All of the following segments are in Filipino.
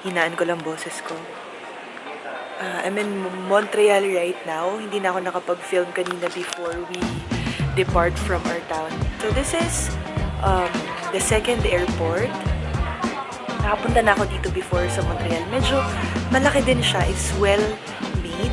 Hinaan ko lang boses ko. I'm in Montreal right now. Hindi na ako nakapag-film kanina before we depart from our town. So this is the second airport. Nakapunta na ako dito before sa Montreal. Medyo malaki din siya. It's well made.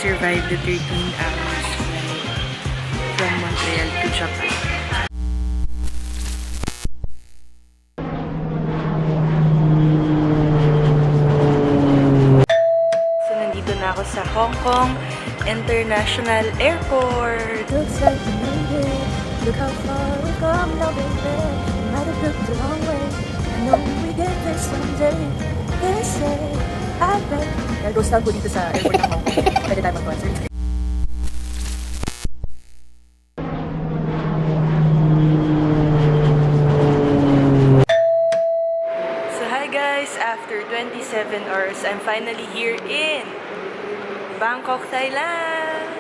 Survived the 13 hours flight from Montreal to Japan. So, nandito na ako sa Hong Kong International Airport. Looks like we made it. Look how far we've come now, baby. We might have looked the long way. I know we get there someday. They say, I bet. Ghost town ko dito sa airport ng Hong Kong. Pwede tayo mag-concert. So hi guys, after 27 hours, I'm finally here in Bangkok, Thailand.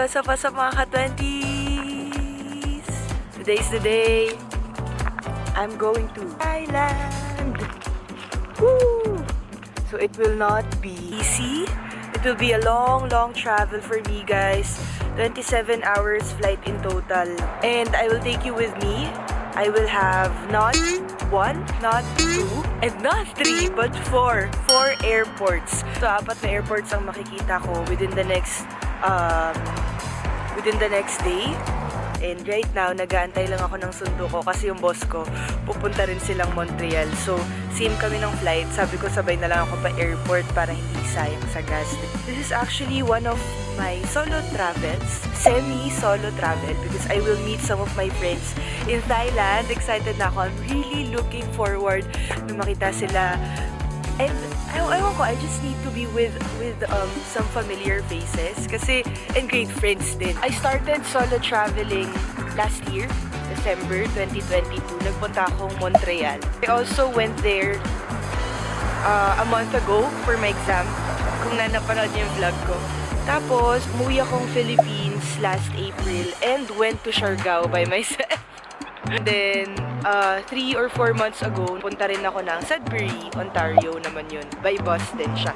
So, what's up mga ka-20s? Today's the day. I'm going to Thailand. Woo! So, it will not be easy. It will be a long travel for me, guys. 27 hours flight in total. And I will take you with me. I will have not 1, not 2, and not 3, but 4. 4 airports. So, 4 na airports ang makikita ko within the next day. And right now, nag-aantay lang ako ng sundo ko kasi yung boss ko, pupunta rin silang Montreal. So, same kami ng flight. Sabi ko, sabay na lang ako pa airport para hindi sayang sa gas. This is actually one of my solo travels, semi-solo travel, because I will meet some of my friends in Thailand. Excited na ako. I'm really looking forward na makita sila. And ewan ko, I just need to be with some familiar faces kasi and great friends din. I started solo traveling last year, December 2022. Nagpunta akong Montreal. I also went there a month ago for my exam, kung napanood niyo yung vlog ko. Tapos, umuwi akong Philippines last April and went to Siargao by myself. And then, 3 or 4 months ago, punta rin ako ng Sudbury, Ontario naman yun. By bus din siya.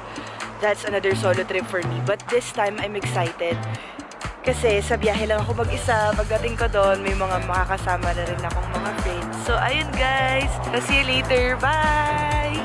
That's another solo trip for me. But this time, I'm excited. Kasi sa biyahe lang ako mag-isa. Pagdating ko doon, may mga makakasama na rin akong mga friends. So, ayun guys. I'll see you later. Bye!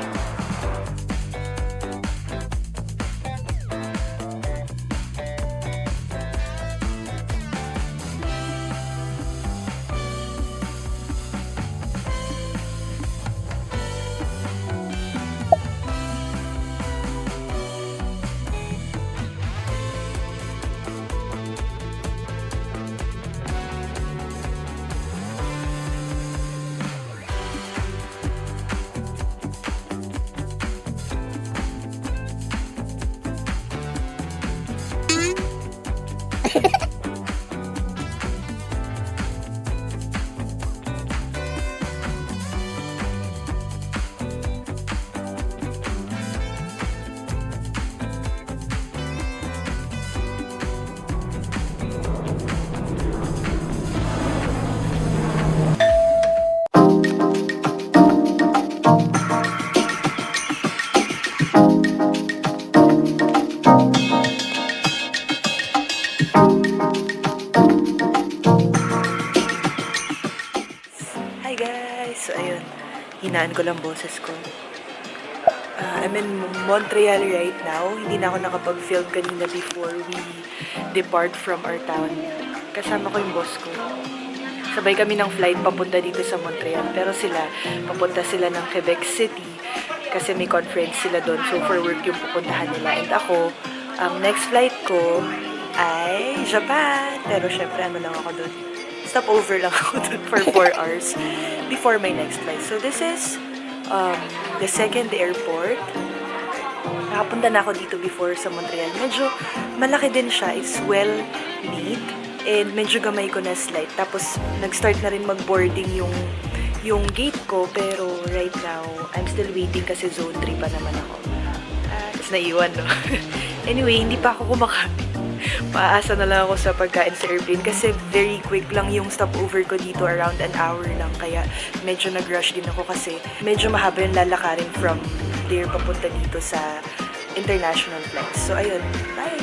Hinaan ko lang boses ko. I'm in Montreal right now. Hindi na ako nakapag-film kanina before we depart from our town. Kasama ko yung boss ko. Sabay kami ng flight papunta dito sa Montreal. Pero papunta sila ng Quebec City kasi may conference sila doon. So for work yung pupuntahan nila. And ako, next flight ko ay Japan. Pero syempre lang ako doon. Stopover lang ako doon for 4 hours before my next flight. So this is the second airport. Nakapunta na ako dito before sa Montreal. Medyo malaki din siya. It's well lit. And medyo gamay ko na slide. Tapos nag-start na rin mag-boarding yung gate ko. Pero right now, I'm still waiting kasi zone 3 pa naman ako. Tapos naiwan, no? Anyway, hindi pa ako kumakain. Paasa na lang ako sa pagkain sa airplane kasi very quick lang yung stopover ko dito, around an hour lang. Kaya medyo nag-rush din ako kasi medyo mahaba yung lalakarin from there papunta dito sa international flights. So ayun, bye!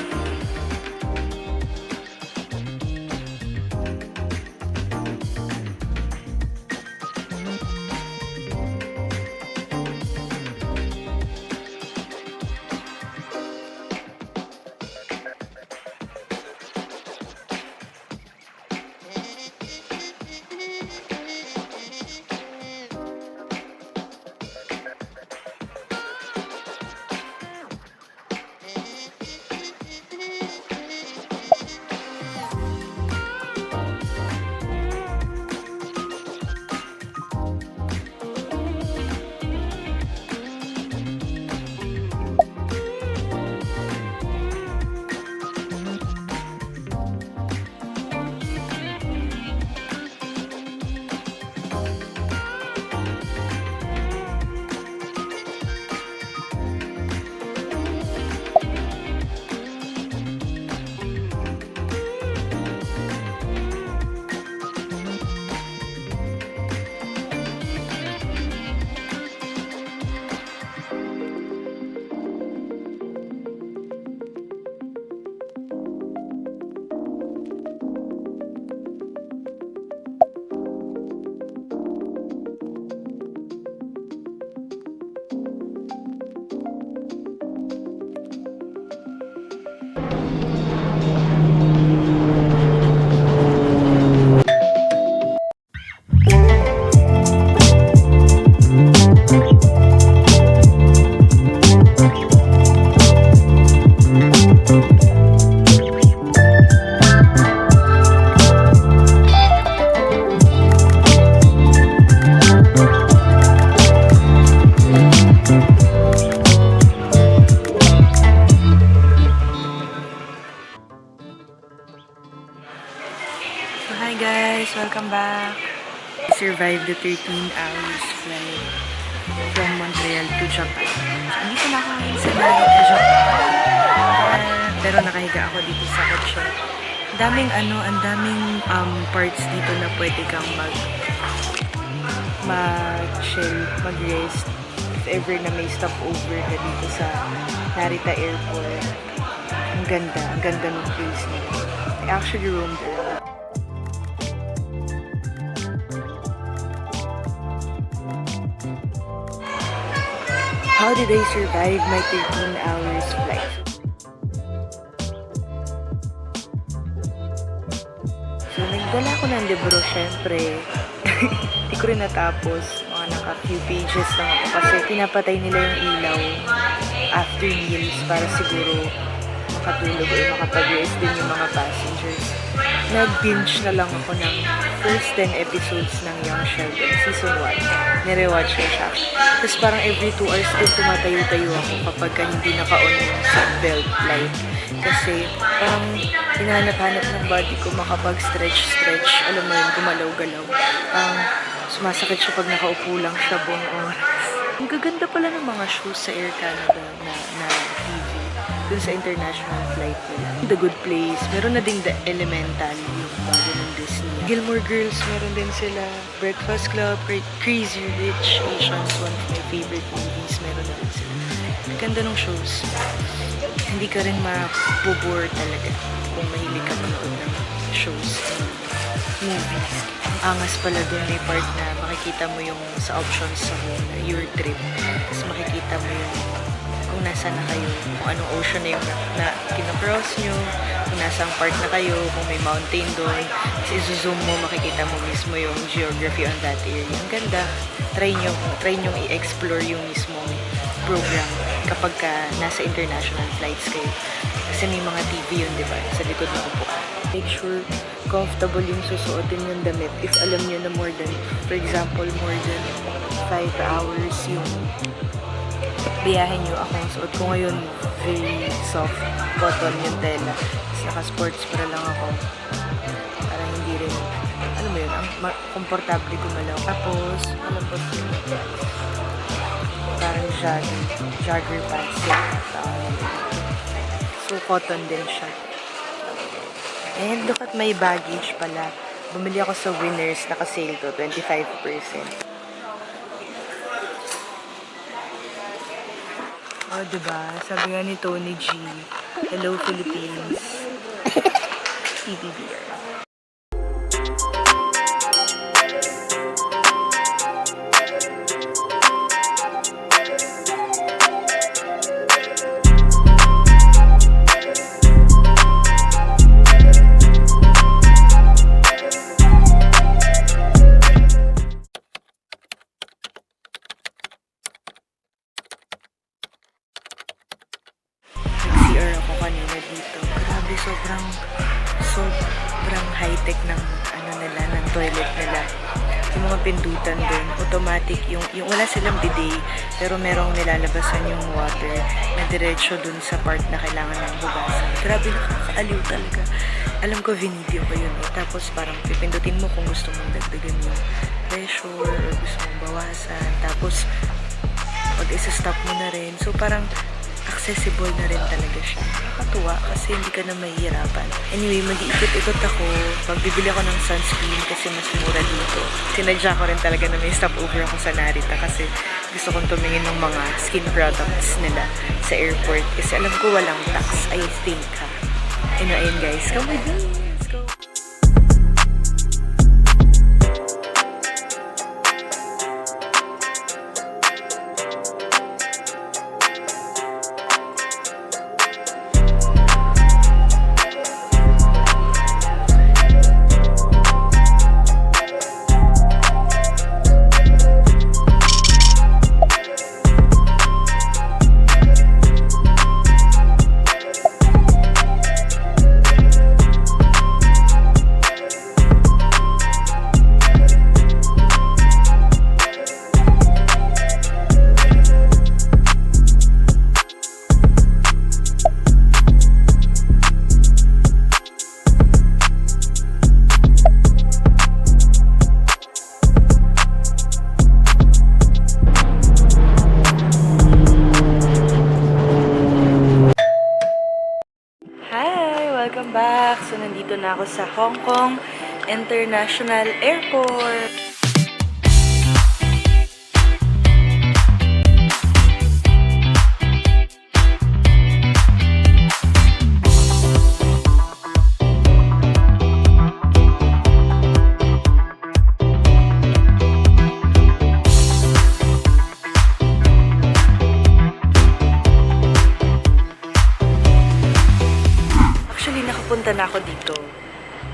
So hi guys, welcome back. Survived the 13 hours flight from Montreal to Japan. So, andito na ako ngayon sa Japan. Pero nakahiga ako dito sa kotse. Ang daming parts dito na pwede kang mag-chill, mag-rest. If ever na may stopover ka dito sa Narita Airport. Ang ganda ng place nila. I actually roamed around. How did I survive my 13 hours flight? So, nagdala ko ng libro, syempre. Hindi ko rin natapos. Mga naka-few pages lang ako kasi pinapatay nila yung ilaw after meals para siguro makatulog o makapag-rest din yung mga passengers. Nag-binge na lang ako ng first 10 episodes ng Young Sheldon, season 1. Nirewatch ko siya. Tapos parang every 2 hours din tumatayo-tayo ako kapag hindi naka-on yung seatbelt light. Kasi parang hinahanap-hanap ng body ko makapag-stretch. Alam mo yun, gumalaw-galaw. Sumasakit siya pag nakaupo lang siya buong oras. Ang gaganda pala ng mga shows sa Air Canada na TV. Dun sa international flight nila. The Good Place. Meron na ding The Elemental, yung bago ng Disney. Gilmore Girls, meron din sila. Breakfast Club, Crazy Rich Asians, one of my favorite movies. Meron na rin sila. Ganda ng shows. Hindi ka rin mabobore talaga kung mahilig ka manood ng shows and movies. Ang angas pala dun, may part na makikita mo yung sa options sa your trip. Tapos makikita mo yung kung nasa na kayo, kung anong ocean na yung na kinacross nyo, kung nasang part na kayo, kung may mountain doon. Tapos i-zoom mo, makikita mo mismo yung geography on that area. Ang ganda. Try nyo i-explore yung mismong program kapag nasa international flights kayo. Kasi may mga TV yun, di ba? Sa likod ng upuan. Make sure comfortable yung susuotin yung damit. If alam nyo na more than, for example, more than 5 hours yung biyahe nyo. Ako, suot ko ngayon very soft cotton yung tela. Tapos naka-sports para lang ako. Para hindi rin, alam mo yun, ang komportable gumalaw. Tapos, alam po parang jogger pants yun. So, cotton din siya. And look at my baggage pala. Bumili ako sa Winners, naka-sale to, 25%. Oh, diba? Sabi nga ni Tony G, hello Philippines. PBBR. CR ako kanina dito. Grabe, sobrang high-tech ng nila, ng toilet nila. Yung mga pindutan doon, automatic, yung wala silang bidet, pero merong nilalabasan yung water na diretso doon sa part na kailangan ng hugasan. Grabe, nakakaaliw talaga. Alam ko, video ko yun eh. Tapos parang pipindutin mo kung gusto mong dagdagan yung pressure or gusto mong bawasan. Tapos, pag isa-stop mo na rin. So, parang accessible na rin talaga siya. Nakakatuwa kasi hindi ka na mahihirapan. Anyway, mag-iikot-ikot ako. Pagbibili ako ng sunscreen kasi mas mura dito. Sinadya ko rin talaga na may stopover ako sa Narita kasi gusto kong tumingin ng mga skin products nila sa airport. Kasi alam ko walang tax, I think ha. Ayun guys, come with me. Let's go. Welcome back! So, nandito na ako sa Hong Kong International Airport. Nakapunta na ako dito.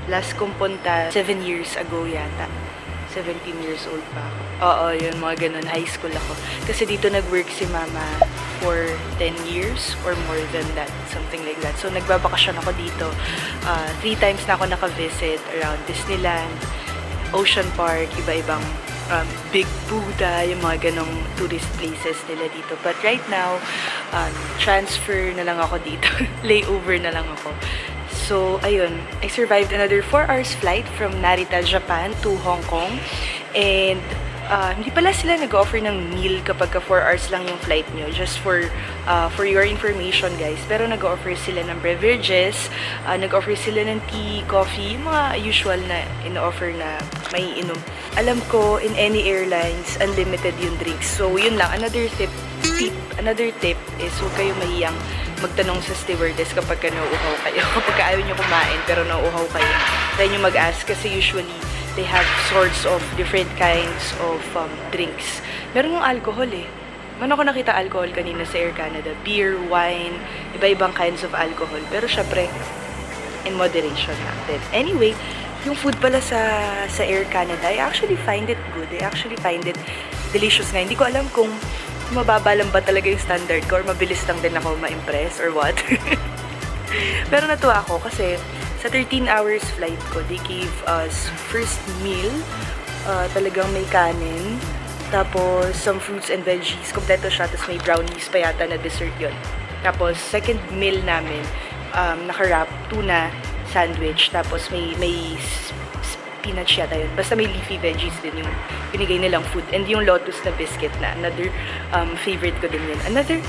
Last kong punta, 7 years ago yata. 17 years old pa ako. Oo, yun, mga ganun. High school ako. Kasi dito nag-work si mama for 10 years or more than that. Something like that. So, nagbabakasyon ako dito. 3 times na ako naka-visit around Disneyland, Ocean Park, iba-ibang Big Buddha, yung mga ganong tourist places nila dito. But right now, transfer na lang ako dito. Layover na lang ako. So, ayun, I survived another 4 hours flight from Narita, Japan to Hong Kong. And, hindi pala sila nag-offer ng meal kapag 4 hours lang yung flight nyo. Just for your information, guys. Pero nag-offer sila ng beverages, nag-offer sila ng tea, coffee, mga usual na in-offer na may inom. Alam ko, in any airlines, unlimited yung drinks. So, yun lang. Another tip is huwag kayong mahiyang magtanong sa stewardess kapag nauuhaw kayo. Kapag ayaw nyo kumain pero nauuhaw kayo, try nyo mag-ask kasi usually they have sorts of different kinds of drinks. Meron yung alcohol eh. Meron ako nakita alcohol kanina sa Air Canada. Beer, wine, iba-ibang kinds of alcohol. Pero syempre, in moderation lang din. Anyway, yung food pala sa Air Canada, I actually find it good. I actually find it delicious nga. Hindi ko alam kung mababa lang ba talaga yung standard ko or mabilis lang din ako ma-impress or what. Pero natuwa ako kasi sa 13 hours flight ko, they gave us first meal, talagang may kanin, tapos some fruits and veggies, kompleto siya, tapos may brownies pa yata na dessert yun. Tapos second meal namin, naka-wrap, tuna, sandwich, tapos may spinach yata yun. Basta may leafy veggies din yung binigay nilang food. And yung lotus na biscuit na another favorite ko din yun. Another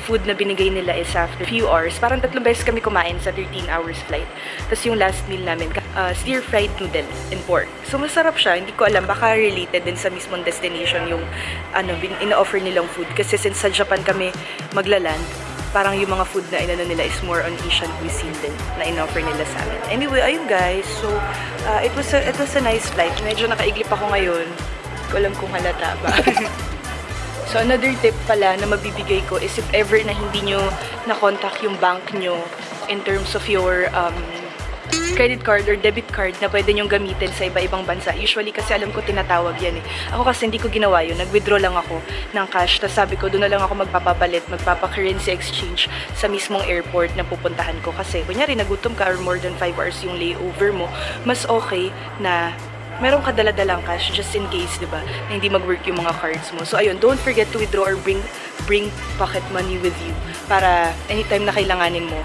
food na binigay nila is after a few hours. Parang 3 beses kami kumain sa 13 hours flight. Tapos yung last meal namin, stir-fried noodle and pork. So masarap siya. Hindi ko alam, baka related din sa mismong destination yung ina-offer nilang food. Kasi since sa Japan kami maglaland, parang yung mga food na inano nila is more on Asian cuisine din na in-offer nila sa amin. Anyway, ayun guys. So, it was a nice flight. Medyo nakaiglip ako ngayon. Hindi ko alam kung halata ba. So, another tip pala na mabibigay ko is if ever na hindi nyo na-contact yung bank nyo in terms of your credit card or debit card na pwede nyong gamitin sa iba-ibang bansa. Usually kasi alam ko tinatawag yan eh. Ako kasi hindi ko ginawa yun. Nag-withdraw lang ako ng cash. Tapos sabi ko, doon na lang ako magpapapalit, magpapa-currency exchange sa mismong airport na pupuntahan ko. Kasi kunyari nagutom ka or more than 5 hours yung layover mo, mas okay na meron ka dala-dalang cash just in case, di ba, na hindi mag-work yung mga cards mo. So ayun, don't forget to withdraw or bring pocket money with you para anytime na kailanganin mo.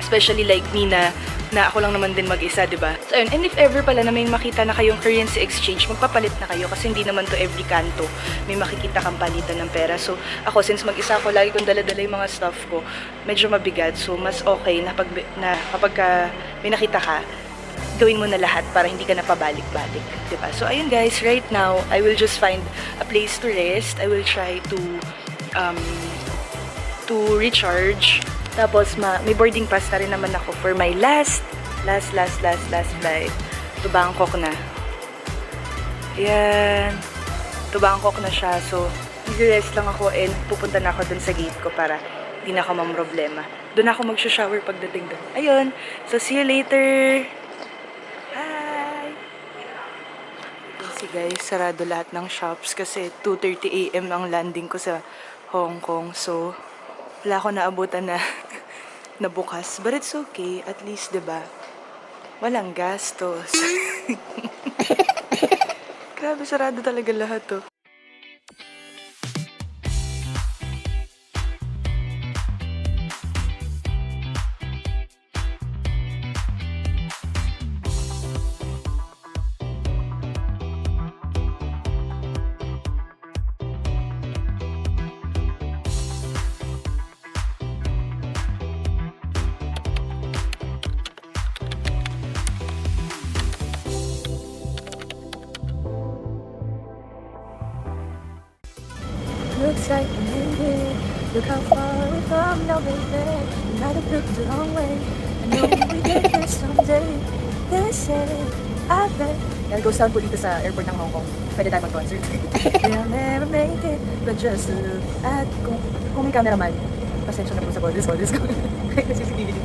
Especially like me na ako lang naman din mag-isa, di ba? So ayun, and if ever pala na may makita na kayong currency exchange, magpapalit na kayo kasi hindi naman to every kanto may makikita kang palitan ng pera. So ako, since mag-isa ako, lagi kong dala-dala yung mga stuff ko, medyo mabigat. So mas okay na kapag may nakita ka, gawin mo na lahat para hindi ka na pabalik-balik, diba? So, ayun guys, right now, I will just find a place to rest. I will try to recharge. Tapos, may boarding pass na rin naman ako for my last flight to Bangkok na. Ayan. To Bangkok na siya. So, mag-rest lang ako and pupunta na ako dun sa gate ko para hindi na ako mamroblema. Doon ako mag-shower pagdating doon. Ayun. So, see you later. Guys, sarado lahat ng shops kasi 2:30 AM ang landing ko sa Hong Kong. So, wala ako naabutan na bukas. But it's okay. At least, diba? Walang gastos. Grabe, sarado talaga lahat to. Looks like we made it. Look how far we've come now, baby. We might have looked the wrong way. I know we get there someday. They say, I bet. Yan, ghost town po dito sa airport ng Hong Kong. Pwede tayo mag-concert. We'll never make it, but just look at. Kung may cameraman, pasensya na po sa borders ko. Kasi sige dito.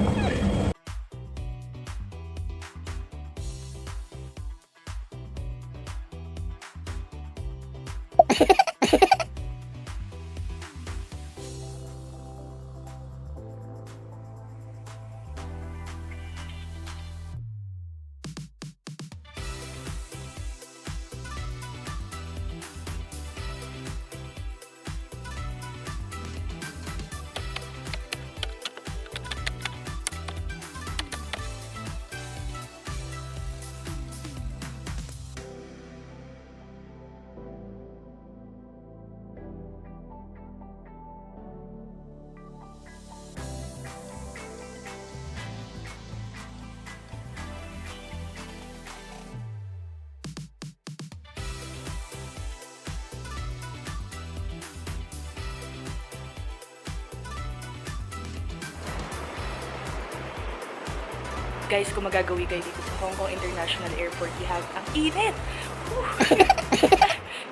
Guys, kung magagawi kayo dito sa Hong Kong International Airport, you have, ang init! Whew.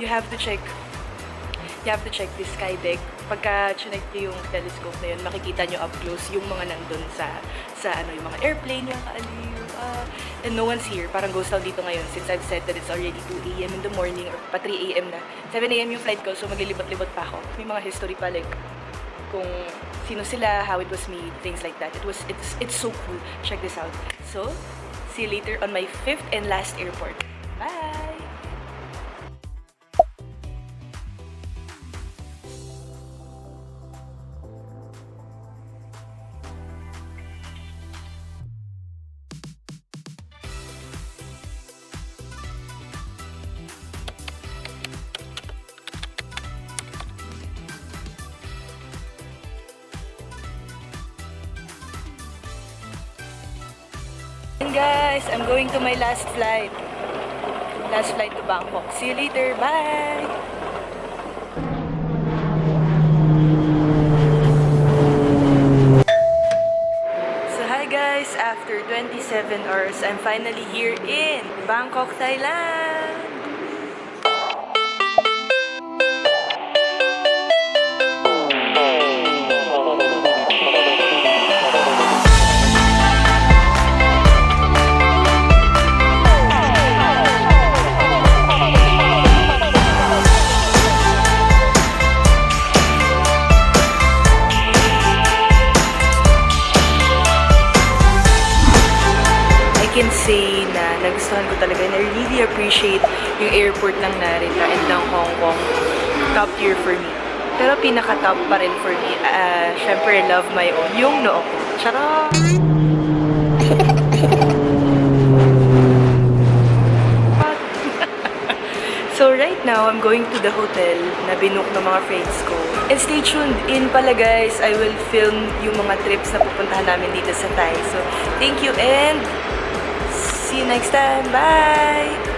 You have to check the sky deck. Pagka chinek nyo yung telescope na yun, makikita nyo up close yung mga nandun sa yung mga airplane, yung kaaliw. And no one's here. Parang ghost town dito ngayon since I've said that it's already 2 a.m. in the morning or pa 3 a.m. na. 7 a.m. yung flight ko, so maglilibot-libot pa ako. May mga history pa, like kung sino sila, how it was made, things like that. It's so cool. Check this out. So, see you later on my 5th and last airport. Bye! And guys, I'm going to my last flight. Last flight to Bangkok. See you later. Bye! So hi guys, after 27 hours, I'm finally here in Bangkok, Thailand. I can say na nagustuhan ko talaga and I really appreciate yung airport ng Narita and ng Hong Kong. Top tier for me. Pero pinaka-top pa rin for me, syempre love my own, yung noo ko. Charot! So right now, I'm going to the hotel na binook ng mga friends ko. And stay tuned in pala guys, I will film yung mga trips na pupuntahan namin dito sa Thai. So thank you and see you next time. Bye!